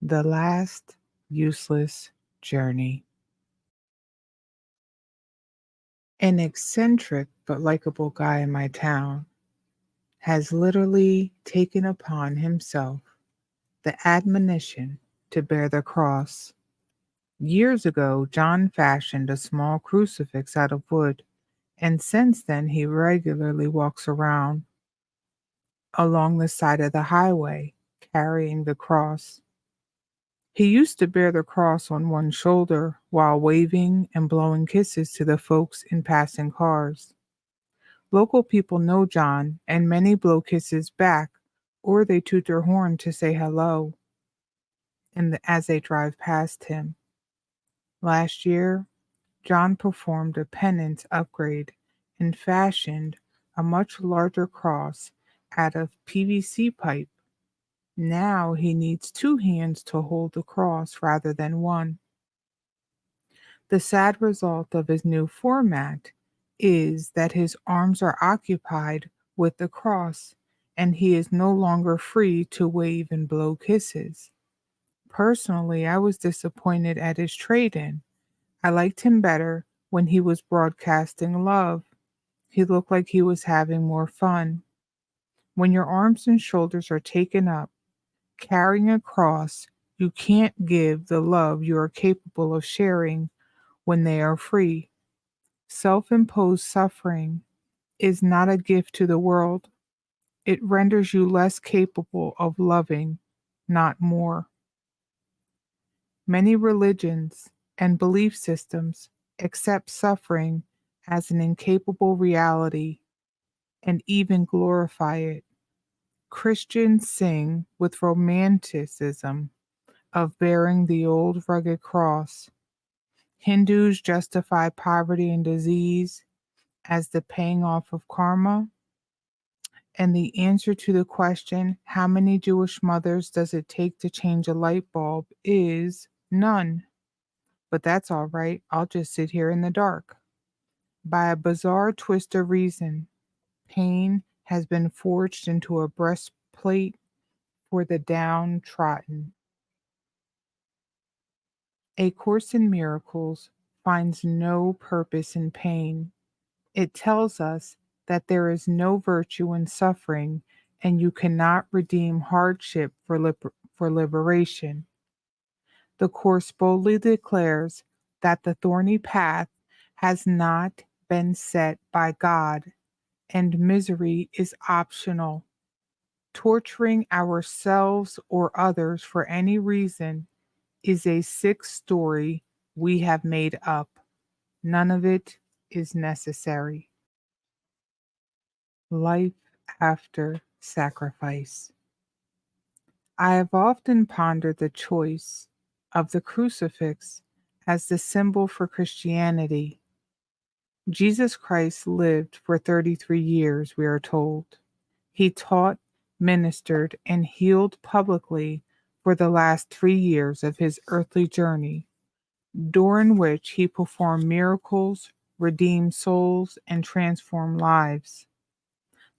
The Last Useless Journey. An eccentric but likable guy in my town has literally taken upon himself the admonition to bear the cross. Years ago, John fashioned a small crucifix out of wood, and since then he regularly walks around along the side of the highway carrying the cross. He used to bear the cross on one shoulder while waving and blowing kisses to the folks in passing cars. Local people know John, and many blow kisses back, or they toot their horn to say hello as they drive past him. Last year, John performed a penance upgrade and fashioned a much larger cross out of PVC pipe. Now he needs two hands to hold the cross rather than one. The sad result of his new format is that his arms are occupied with the cross, and he is no longer free to wave and blow kisses. Personally, I was disappointed at his trade in. I liked him better when he was broadcasting love. He looked like he was having more fun. When your arms and shoulders are taken up, carrying a cross, you can't give the love you are capable of sharing when they are free. Self imposed suffering is not a gift to the world. It renders you less capable of loving, not more. Many religions and belief systems accept suffering as an incapable reality and even glorify it. Christians sing with romanticism of bearing the old rugged cross. Hindus justify poverty and disease as the paying off of karma. And the answer to the question, how many Jewish mothers does it take to change a light bulb, is none. But that's all right. I'll just sit here in the dark. By a bizarre twist of reason, pain has been forged into a breastplate for the downtrodden. A Course in Miracles finds no purpose in pain. It tells us that there is no virtue in suffering, and you cannot redeem hardship for liberation. The Course boldly declares that the thorny path has not been set by God, and misery is optional. Torturing ourselves or others for any reason is a sick story we have made up. None of it is necessary. Life after sacrifice. I have often pondered the choice of the crucifix as the symbol for Christianity. Jesus Christ lived for 33 years, we are told. He taught, ministered, and healed publicly for the last 3 years of his earthly journey, during which he performed miracles, redeemed souls, and transformed lives.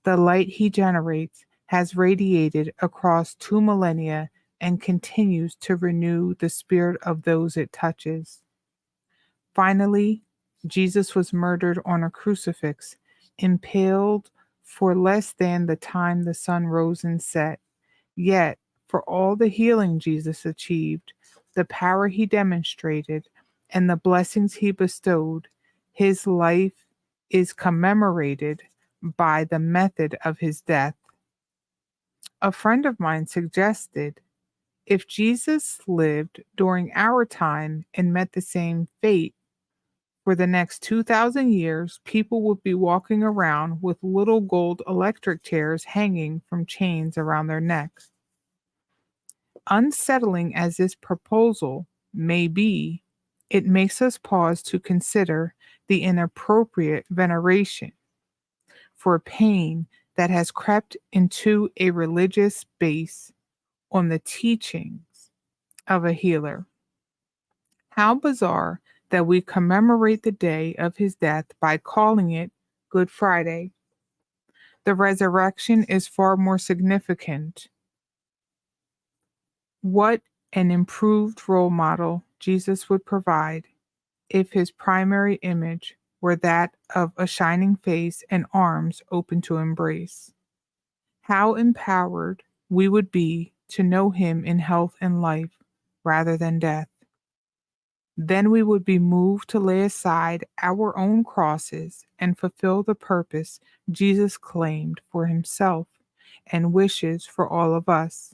The light he generates has radiated across 2 millennia and continues to renew the spirit of those it touches. Finally, Jesus was murdered on a crucifix, impaled for less than the time the sun rose and set. Yet, for all the healing Jesus achieved, the power he demonstrated, and the blessings he bestowed, his life is commemorated by the method of his death. A friend of mine suggested if Jesus lived during our time and met the same fate, for the next 2,000 years, people would be walking around with little gold electric chairs hanging from chains around their necks. Unsettling as this proposal may be, it makes us pause to consider the inappropriate veneration for pain that has crept into a religious base on the teachings of a healer. How bizarre that we commemorate the day of his death by calling it Good Friday. The resurrection is far more significant. What an improved role model Jesus would provide if his primary image were that of a shining face and arms open to embrace. How empowered we would be to know him in health and life rather than death. Then we would be moved to lay aside our own crosses and fulfill the purpose Jesus claimed for himself and wishes for all of us.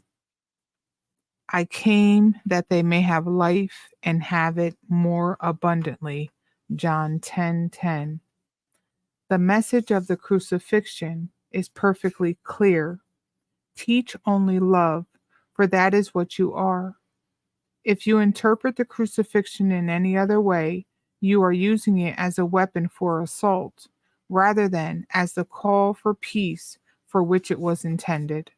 I came that they may have life and have it more abundantly. John 10:10. The message of the crucifixion is perfectly clear. Teach only love, for that is what you are. If you interpret the crucifixion in any other way, you are using it as a weapon for assault, rather than as the call for peace for which it was intended.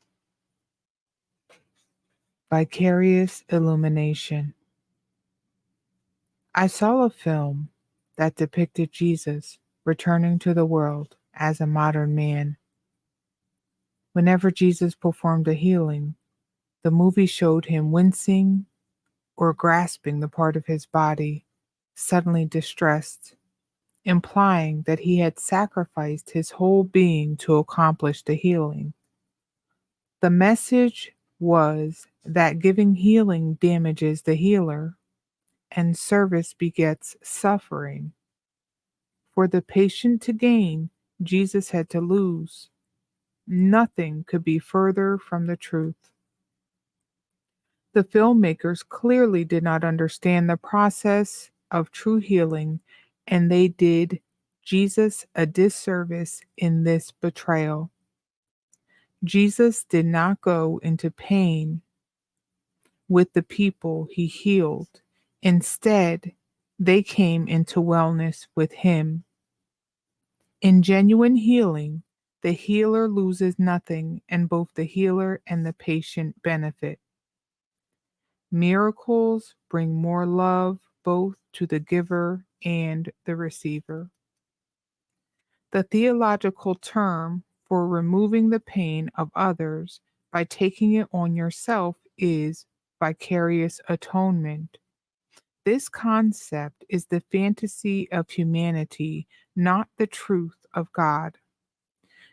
Vicarious illumination. I saw a film that depicted Jesus returning to the world as a modern man. Whenever Jesus performed a healing, the movie showed him wincing or grasping the part of his body, suddenly distressed, implying that he had sacrificed his whole being to accomplish the healing. The message was that giving healing damages the healer, and service begets suffering. For the patient to gain, Jesus had to lose. Nothing could be further from the truth. The filmmakers clearly did not understand the process of true healing, and they did Jesus a disservice in this betrayal. Jesus did not go into pain with the people he healed. Instead, they came into wellness with him. In genuine healing, the healer loses nothing, and both the healer and the patient benefit. Miracles bring more love both to the giver and the receiver. The theological term for removing the pain of others by taking it on yourself is vicarious atonement. This concept is the fantasy of humanity, not the truth of God.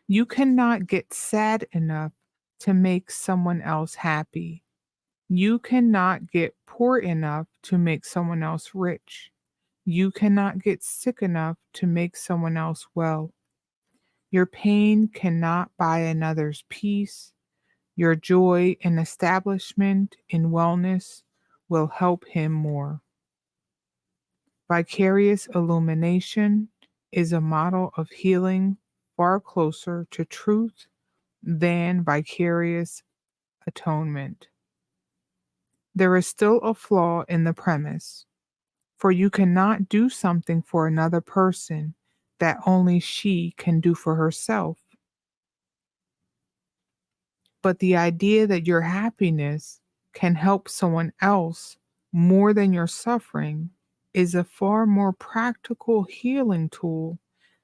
You cannot get sad enough to make someone else happy. You cannot get poor enough to make someone else rich. You cannot get sick enough to make someone else well. Your pain cannot buy another's peace. Your joy in establishment, in wellness, will help him more. Vicarious illumination is a model of healing far closer to truth than vicarious atonement. There is still a flaw in the premise, for you cannot do something for another person that only she can do for herself. But the idea that your happiness can help someone else more than your suffering is a far more practical healing tool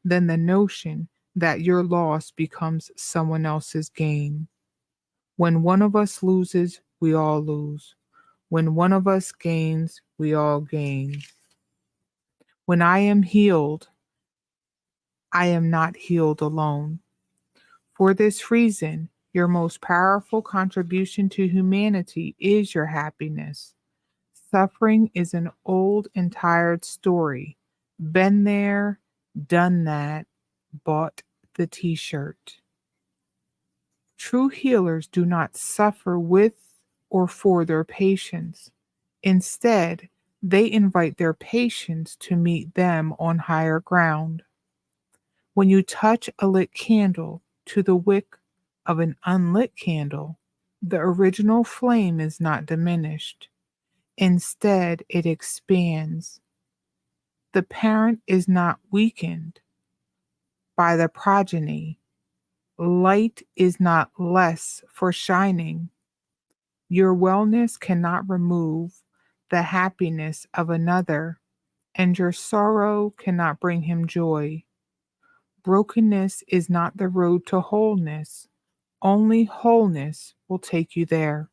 than the notion that your loss becomes someone else's gain. When one of us loses, we all lose. When one of us gains, we all gain. When I am healed, I am not healed alone. For this reason, your most powerful contribution to humanity is your happiness. Suffering is an old and tired story. Been there, done that, bought the t shirt. True healers do not suffer with or for their patients. Instead, they invite their patients to meet them on higher ground. When you touch a lit candle to the wick of an unlit candle, the original flame is not diminished. Instead, it expands. The parent is not weakened by the progeny. Light is not less for shining. Your wellness cannot remove the happiness of another, and your sorrow cannot bring him joy. Brokenness is not the road to wholeness. Only wholeness will take you there.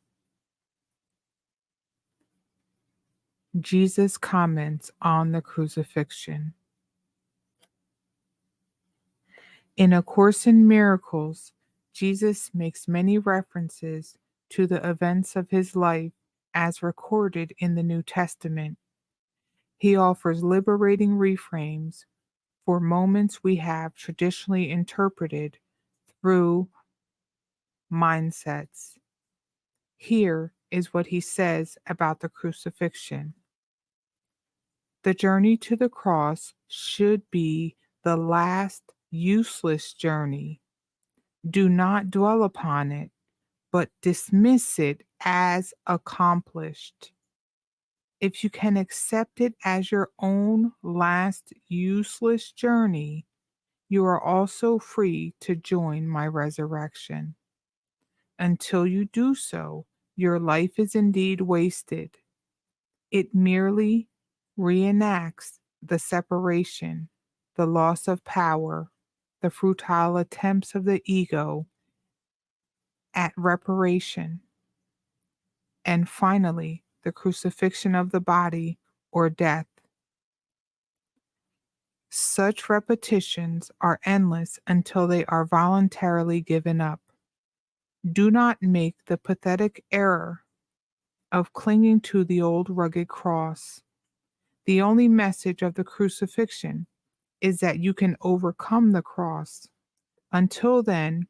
Jesus comments on the crucifixion. In A Course in Miracles, Jesus makes many references to the events of his life as recorded in the New Testament. He offers liberating reframes for moments we have traditionally interpreted through mindsets. Here is what he says about the crucifixion. The journey to the cross should be the last useless journey. Do not dwell upon it, but dismiss it as accomplished. If you can accept it as your own last useless journey, you are also free to join my resurrection. Until you do so, your life is indeed wasted. It merely reenacts the separation, the loss of power, the futile attempts of the ego at reparation, and finally, the crucifixion of the body or death. Such repetitions are endless until they are voluntarily given up. Do not make the pathetic error of clinging to the old rugged cross. The only message of the crucifixion is that you can overcome the cross. Until then,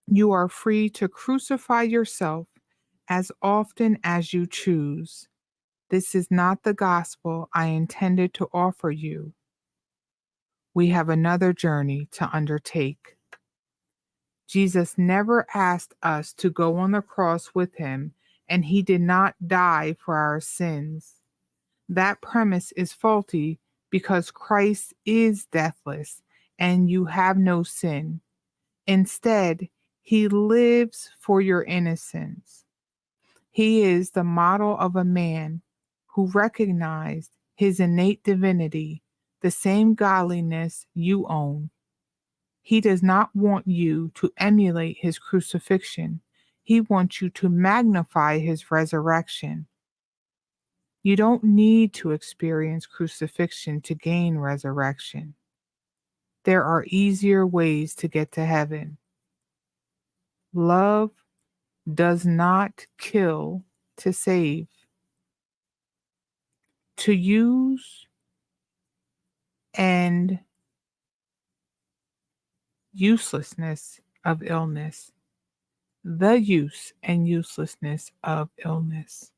you are free to crucify yourself as often as you choose. This is not the gospel I intended to offer you. We have another journey to undertake. Jesus never asked us to go on the cross with him, and he did not die for our sins. That premise is faulty because Christ is deathless and you have no sin. Instead, he lives for your innocence. He is the model of a man who recognized his innate divinity, the same godliness you own. He does not want you to emulate his crucifixion. He wants you to magnify his resurrection. You don't need to experience crucifixion to gain resurrection. There are easier ways to get to heaven. Love does not kill to save. To use and uselessness of illness. The use and uselessness of illness.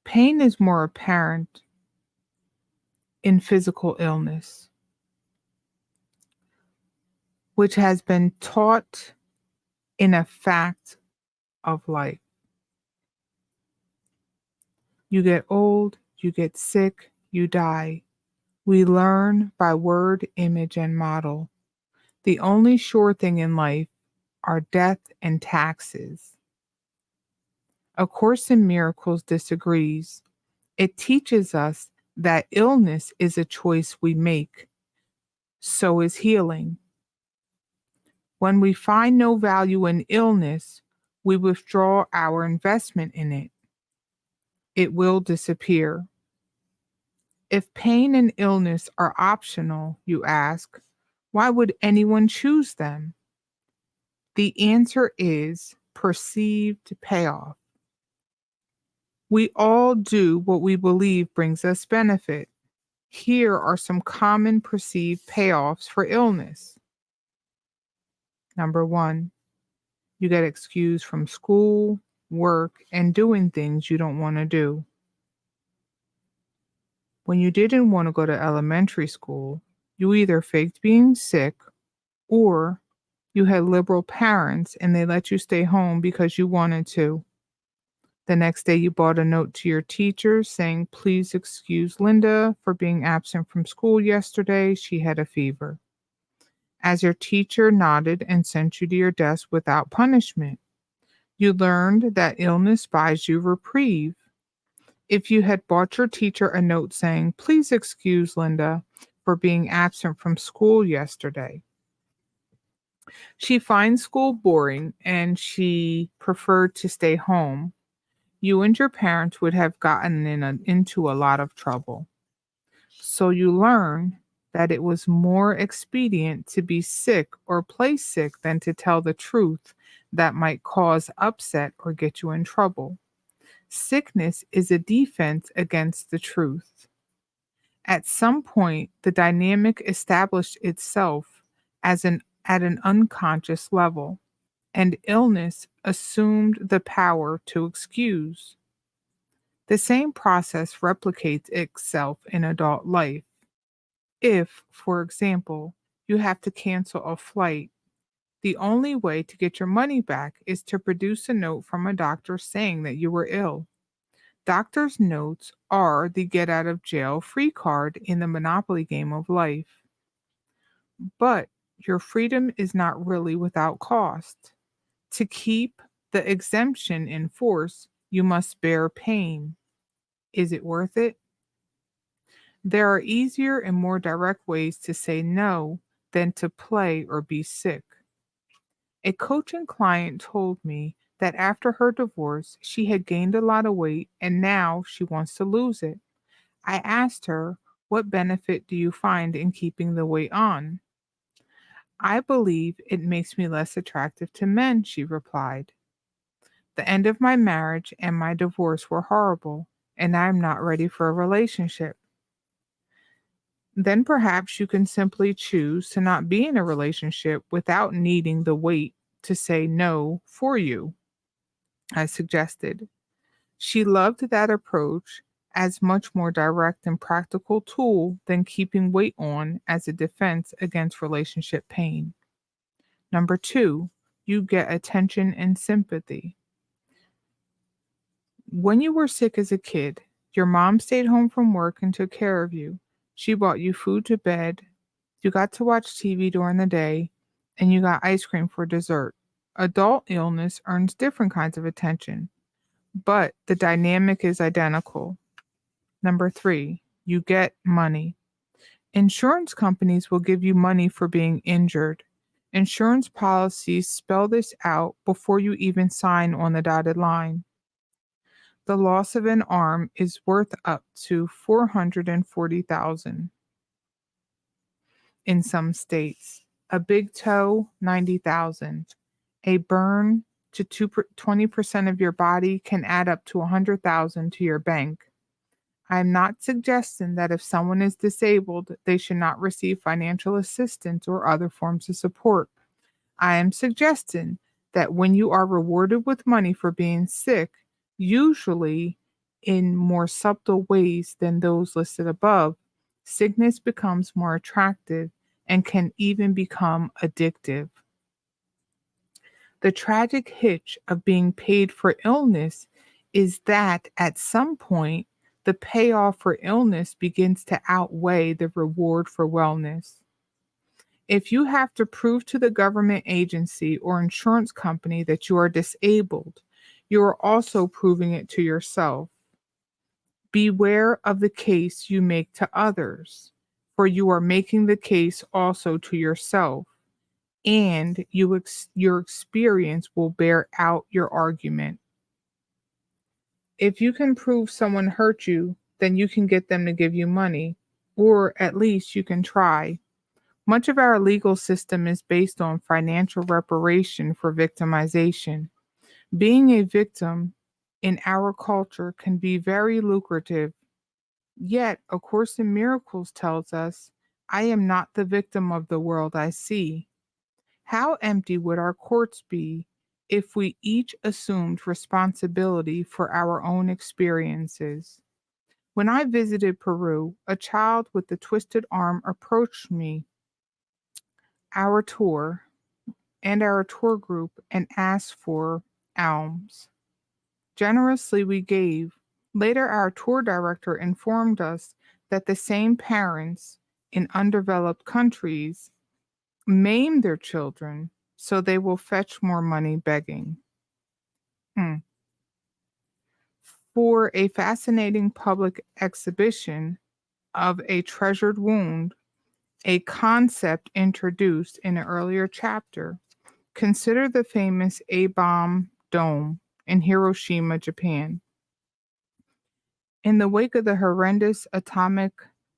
Pain is more apparent in physical illness, which has been taught in a fact of life. You get old, you get sick, you die. We learn by word, image, and model. The only sure thing in life are death and taxes. A Course in Miracles disagrees. It teaches us that illness is a choice we make. So is healing. When we find no value in illness, we withdraw our investment in it. It will disappear. If pain and illness are optional, you ask, why would anyone choose them? The answer is perceived payoff. We all do what we believe brings us benefit. Here are some common perceived payoffs for illness. Number 1, you get excused from school, work, and doing things you don't want to do. When you didn't want to go to elementary school, you either faked being sick or you had liberal parents and they let you stay home because you wanted to. The next day, you brought a note to your teacher saying, "Please excuse Linda for being absent from school yesterday. She had a fever." As your teacher nodded and sent you to your desk without punishment, you learned that illness buys you reprieve. If you had brought your teacher a note saying, "Please excuse Linda for being absent from school yesterday. She finds school boring and she preferred to stay home," you and your parents would have gotten into a lot of trouble. So you learn that it was more expedient to be sick or play sick than to tell the truth that might cause upset or get you in trouble. Sickness is a defense against the truth. At some point, the dynamic established itself at an unconscious level, and illness assumed the power to excuse. The same process replicates itself in adult life. If, for example, you have to cancel a flight, the only way to get your money back is to produce a note from a doctor saying that you were ill. Doctor's notes are the get out of jail free card in the Monopoly game of life. But your freedom is not really without cost. To keep the exemption in force, you must bear pain. Is it worth it? There are easier and more direct ways to say no than to play or be sick. A coaching client told me that after her divorce, she had gained a lot of weight and now she wants to lose it. I asked her, "What benefit do you find in keeping the weight on?" "I believe it makes me less attractive to men," she replied. "The end of my marriage and my divorce were horrible, and I'm not ready for a relationship." Then perhaps you can simply choose to not be in a relationship without needing the weight to say no for you, I suggested. She loved that approach as much more direct and practical tool than keeping weight on as a defense against relationship pain. Number two, you get attention and sympathy. When you were sick as a kid, your mom stayed home from work and took care of you. She bought you food to bed, you got to watch TV during the day, and you got ice cream for dessert. Adult illness earns different kinds of attention, but the dynamic is identical. Number three, you get money. Insurance companies will give you money for being injured. Insurance policies spell this out before you even sign on the dotted line. The loss of an arm is worth up to 440,000 in some states. A big toe, 90,000. A burn to 20% of your body can add up to 100,000 to your bank. I'm not suggesting that if someone is disabled, they should not receive financial assistance or other forms of support. I am suggesting that when you are rewarded with money for being sick, usually in more subtle ways than those listed above, sickness becomes more attractive and can even become addictive. The tragic hitch of being paid for illness is that at some point, the payoff for illness begins to outweigh the reward for wellness. If you have to prove to the government agency or insurance company that you are disabled, you are also proving it to yourself. Beware of the case you make to others, for you are making the case also to yourself, and your experience will bear out your argument. If you can prove someone hurt you, then you can get them to give you money, or at least you can try. Much of our legal system is based on financial reparation for victimization. Being a victim in our culture can be very lucrative. Yet, A Course in Miracles tells us, "I am not the victim of the world I see." How empty would our courts be if we each assumed responsibility for our own experiences? When I visited Peru, a child with a twisted arm approached me, our tour, and our tour group and asked for alms. Generously we gave. Later, our tour director informed us that the same parents in undeveloped countries maim their children so they will fetch more money begging. Hmm. For a fascinating public exhibition of a treasured wound, a concept introduced in an earlier chapter, consider the famous A bomb dome in Hiroshima, Japan. In the wake of the horrendous atomic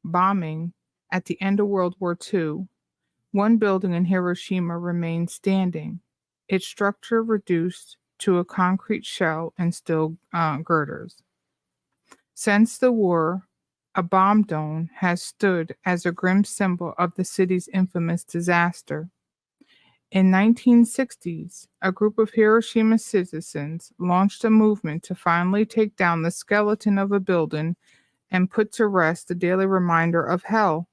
bombing at the end of World War II, one building in Hiroshima remained standing, its structure reduced to a concrete shell and steel girders. Since the war, a bomb dome has stood as a grim symbol of the city's infamous disaster. In 1960s, a group of Hiroshima citizens launched a movement to finally take down the skeleton of a building and put to rest the daily reminder of hell.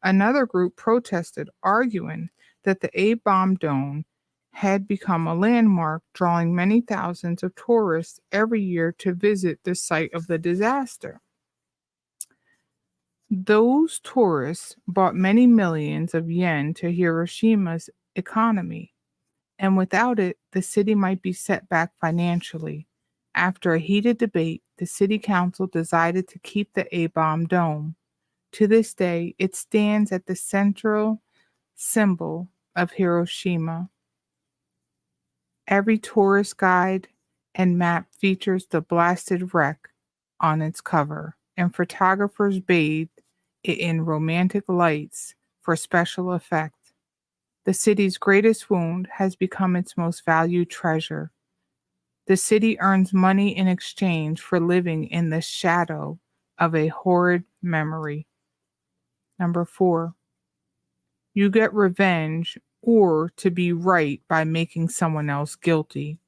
Another group protested, arguing that the A-bomb dome had become a landmark, drawing many thousands of tourists every year to visit the site of the disaster. Those tourists brought many millions of yen to Hiroshima's economy, and without it, the city might be set back financially. After a heated debate, the city council decided to keep the A-bomb dome. To this day, it stands at the central symbol of Hiroshima. Every tourist guide and map features the blasted wreck on its cover, and photographers bathe it in romantic lights for special effect. The city's greatest wound has become its most valued treasure. The city earns money in exchange for living in the shadow of a horrid memory. Number 4, you get revenge or to be right by making someone else guilty.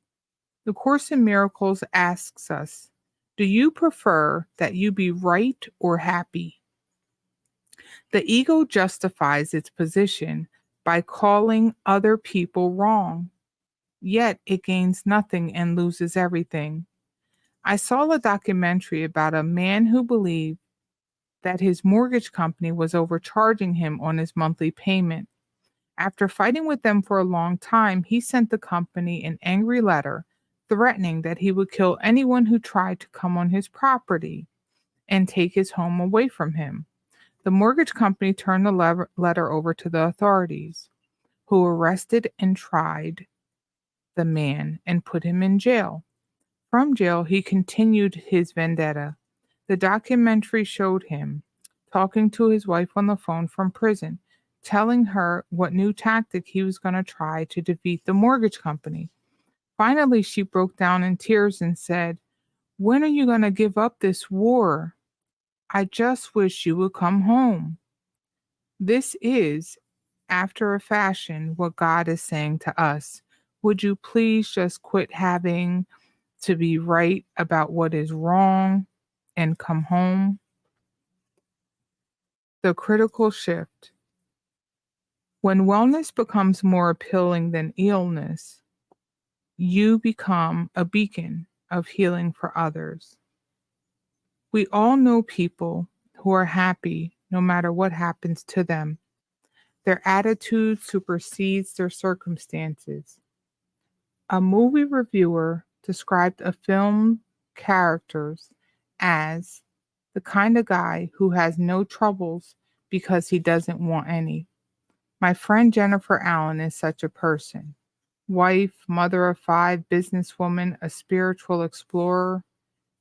The Course in Miracles asks us, do you prefer that you be right or happy? The ego justifies its position by calling other people wrong, yet it gains nothing and loses everything. I saw a documentary about a man who believed that his mortgage company was overcharging him on his monthly payment. After fighting with them for a long time, he sent the company an angry letter threatening that he would kill anyone who tried to come on his property and take his home away from him. The mortgage company turned the letter over to the authorities, who arrested and tried the man and put him in jail. From jail, he continued his vendetta. The documentary showed him talking to his wife on the phone from prison, telling her what new tactic he was going to try to defeat the mortgage company. Finally, she broke down in tears and said, "When are you going to give up this war? I just wish you would come home." This is, after a fashion, what God is saying to us. Would you please just quit having to be right about what is wrong and come home? The critical shift. When wellness becomes more appealing than illness, you become a beacon of healing for others. We all know people who are happy no matter what happens to them. Their attitude supersedes their circumstances. A movie reviewer described a film characters as the kind of guy who has no troubles because he doesn't want any. My friend Jennifer Allen is such a person. Wife, mother of 5, businesswoman, a spiritual explorer.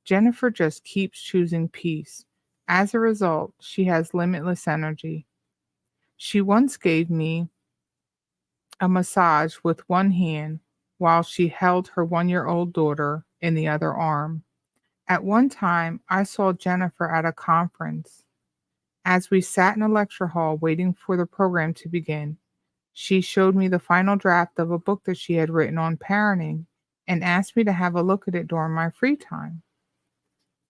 Jennifer just keeps choosing peace. As a result, she has limitless energy. She once gave me a massage with one hand while she held her 1-year-old daughter in the other arm. At one time, I saw Jennifer at a conference. As we sat in a lecture hall waiting for the program to begin, she showed me the final draft of a book that she had written on parenting and asked me to have a look at it during my free time.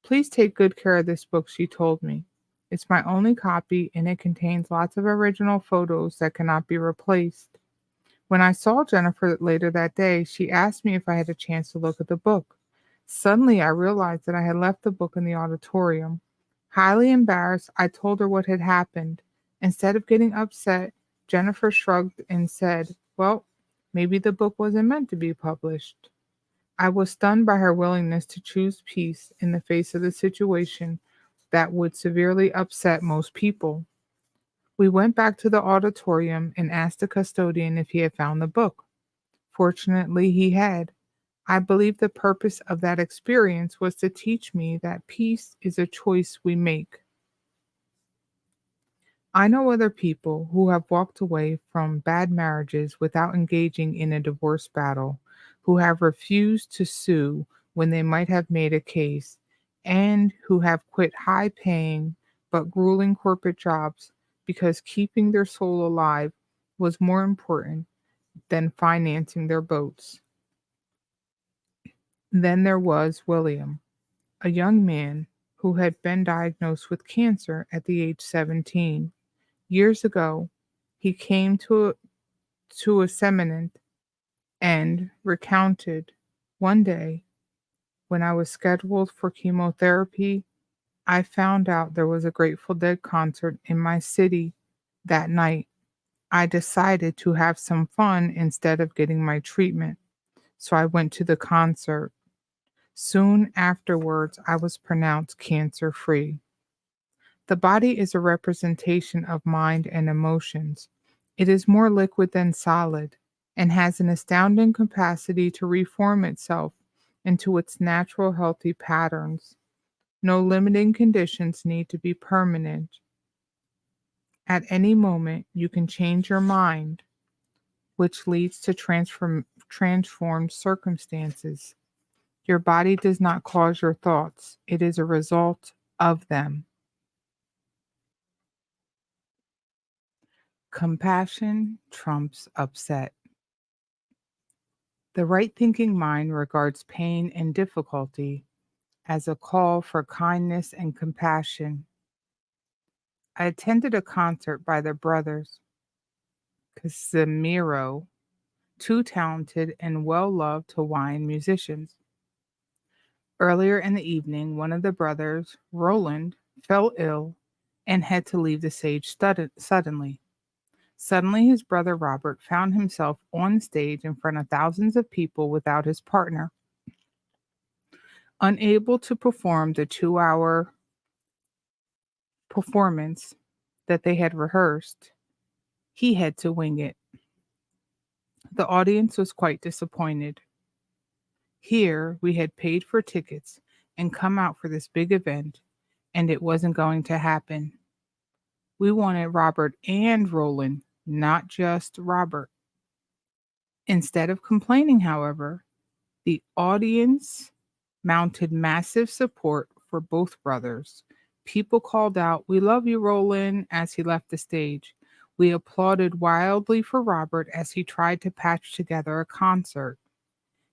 "Please take good care of this book," she told me. "It's my only copy and it contains lots of original photos that cannot be replaced." When I saw Jennifer later that day, she asked me if I had a chance to look at the book. Suddenly, I realized that I had left the book in the auditorium. Highly embarrassed, I told her what had happened. Instead of getting upset, Jennifer shrugged and said, "Well, maybe the book wasn't meant to be published." I was stunned by her willingness to choose peace in the face of the situation that would severely upset most people. We went back to the auditorium and asked the custodian if he had found the book. Fortunately, he had. I believe the purpose of that experience was to teach me that peace is a choice we make. I know other people who have walked away from bad marriages without engaging in a divorce battle, who have refused to sue when they might have made a case, and who have quit high paying but grueling corporate jobs because keeping their soul alive was more important than financing their boats. Then there was William, a young man who had been diagnosed with cancer at the age 17. Years ago, he came to a seminar and recounted, one day, when I was scheduled for chemotherapy, I found out there was a Grateful Dead concert in my city that night. I decided to have some fun instead of getting my treatment, so I went to the concert. Soon afterwards, I was pronounced cancer free. The body is a representation of mind and emotions. It is more liquid than solid and has an astounding capacity to reform itself into its natural healthy patterns. No limiting conditions need to be permanent. At any moment, you can change your mind, which leads to transformed circumstances. Your body does not cause your thoughts, it is a result of them. Compassion trumps upset. The right thinking mind regards pain and difficulty as a call for kindness and compassion. I attended a concert by the brothers Casimiro, two talented and well loved Hawaiian musicians. Earlier in the evening, one of the brothers, Roland, fell ill and had to leave the stage suddenly. Suddenly, his brother Robert found himself on stage in front of thousands of people without his partner. Unable to perform the 2 hour performance that they had rehearsed, he had to wing it. The audience was quite disappointed. Here, we had paid for tickets and come out for this big event, and it wasn't going to happen. We wanted Robert and Roland, not just Robert. Instead of complaining, however, the audience mounted massive support for both brothers. People called out, "We love you, Roland," as he left the stage. We applauded wildly for Robert as he tried to patch together a concert.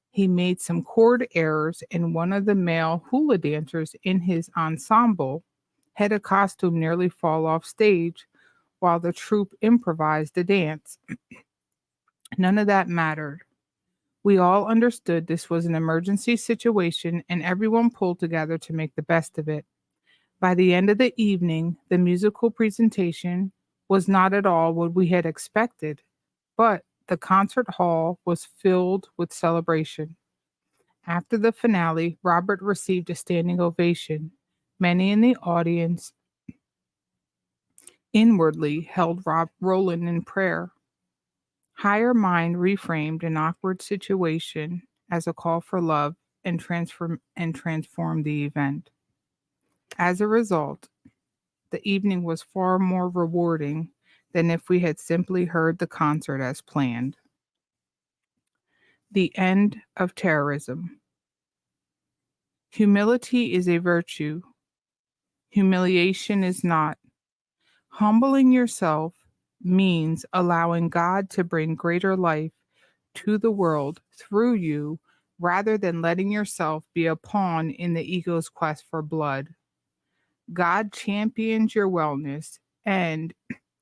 He made some chord errors, and one of the male hula dancers in his ensemble had a costume nearly fall off stage while the troupe improvised a dance. None of that mattered. We all understood this was an emergency situation and everyone pulled together to make the best of it. By the end of the evening, the musical presentation was not at all what we had expected, but the concert hall was filled with celebration. After the finale, Robert received a standing ovation. Many in the audience inwardly held Roland in prayer. Higher Mind reframed an awkward situation as a call for love and transformed the event. As a result, the evening was far more rewarding than if we had simply heard the concert as planned. The end of terrorism. Humility is a virtue. Humiliation is not. Humbling yourself means allowing God to bring greater life to the world through you rather than letting yourself be a pawn in the ego's quest for blood. God champions your wellness and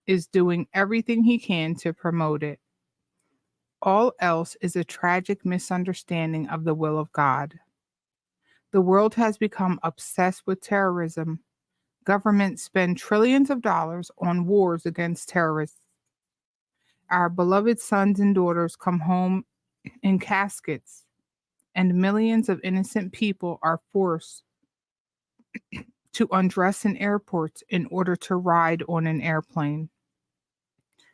is doing everything he can to promote it. All else is a tragic misunderstanding of the will of God. The world has become obsessed with terrorism. Governments spend trillions of dollars on wars against terrorists. Our beloved sons and daughters come home in caskets, and millions of innocent people are forced to undress in airports in order to ride on an airplane.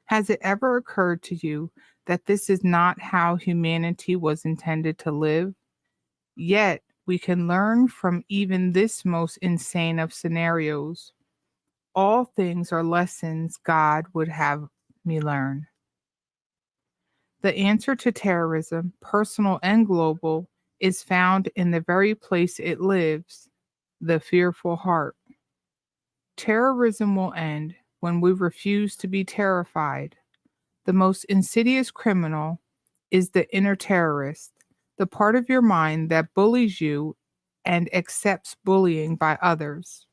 Has it ever occurred to you that this is not how humanity was intended to live? Yet we can learn from even this most insane of scenarios. All things are lessons God would have me learn. The answer to terrorism, personal and global, is found in the very place it lives, the fearful heart. Terrorism will end when we refuse to be terrified. The most insidious criminal is the inner terrorist, the part of your mind that bullies you and accepts bullying by others.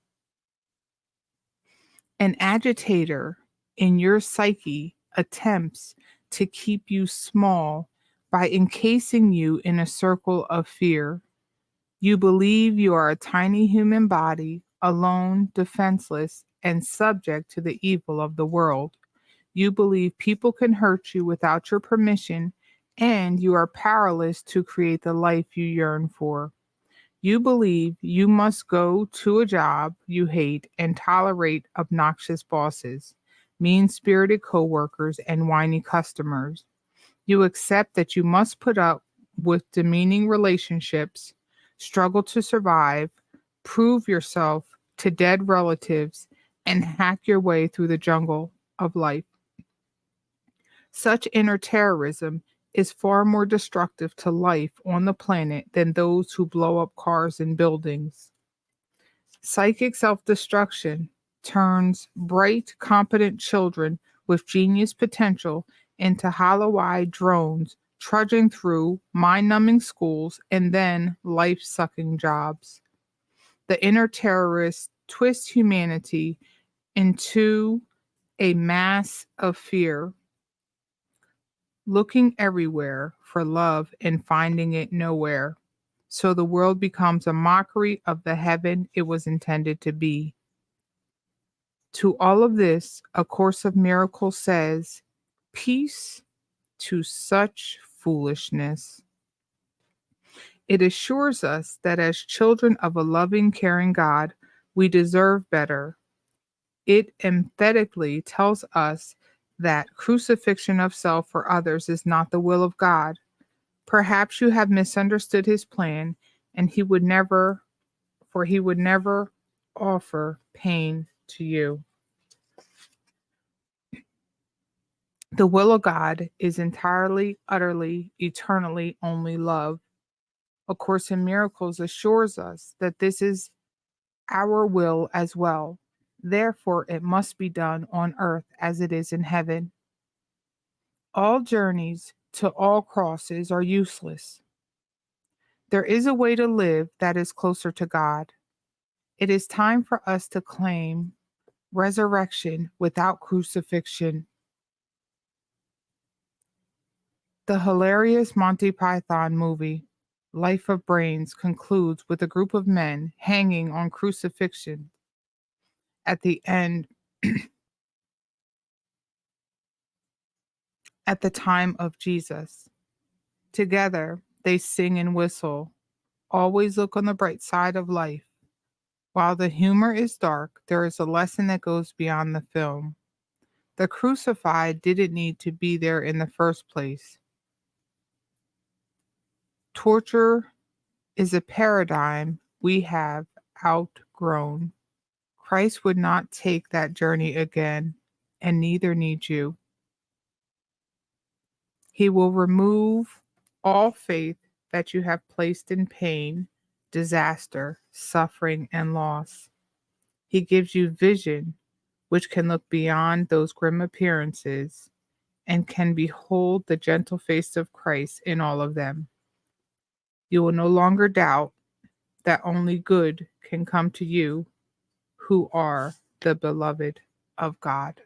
An agitator in your psyche attempts to keep you small by encasing you in a circle of fear. You believe you are a tiny human body, alone, defenseless, and subject to the evil of the world. You believe people can hurt you without your permission, and you are powerless to create the life you yearn for. You believe you must go to a job you hate and tolerate obnoxious bosses, mean spirited coworkers, and whiny customers. You accept that you must put up with demeaning relationships, struggle to survive, prove yourself to dead relatives, and hack your way through the jungle of life. Such inner terrorism is far more destructive to life on the planet than those who blow up cars and buildings. Psychic self destruction turns bright, competent children with genius potential into hollow eyed drones trudging through mind numbing schools and then life sucking jobs. The inner terrorists twist humanity into a mass of fear, looking everywhere for love and finding it nowhere. So the world becomes a mockery of the heaven it was intended to be. To all of this, A Course of Miracles says, peace to such foolishness. It assures us that as children of a loving, caring God, we deserve better. It emphatically tells us that crucifixion of self for others is not the will of God. Perhaps you have misunderstood his plan, and he would never offer pain to you. The will of God is entirely, utterly, eternally only love. A Course in Miracles assures us that this is our will as well. Therefore, it must be done on earth as it is in heaven. All journeys to all crosses are useless. There is a way to live that is closer to God. It is time for us to claim resurrection without crucifixion. The hilarious Monty Python movie, Life of Brains, concludes with a group of men hanging on crucifixion at the end at the time of Jesus. Together, they sing and whistle. Always look on the bright side of life. While the humor is dark, there is a lesson that goes beyond the film. The crucified didn't need to be there in the first place. Torture is a paradigm we have outgrown. Christ would not take that journey again, and neither need you. He will remove all faith that you have placed in pain, disaster, suffering, and loss. He gives you vision, which can look beyond those grim appearances and can behold the gentle face of Christ in all of them. You will no longer doubt that only good can come to you who are the beloved of God.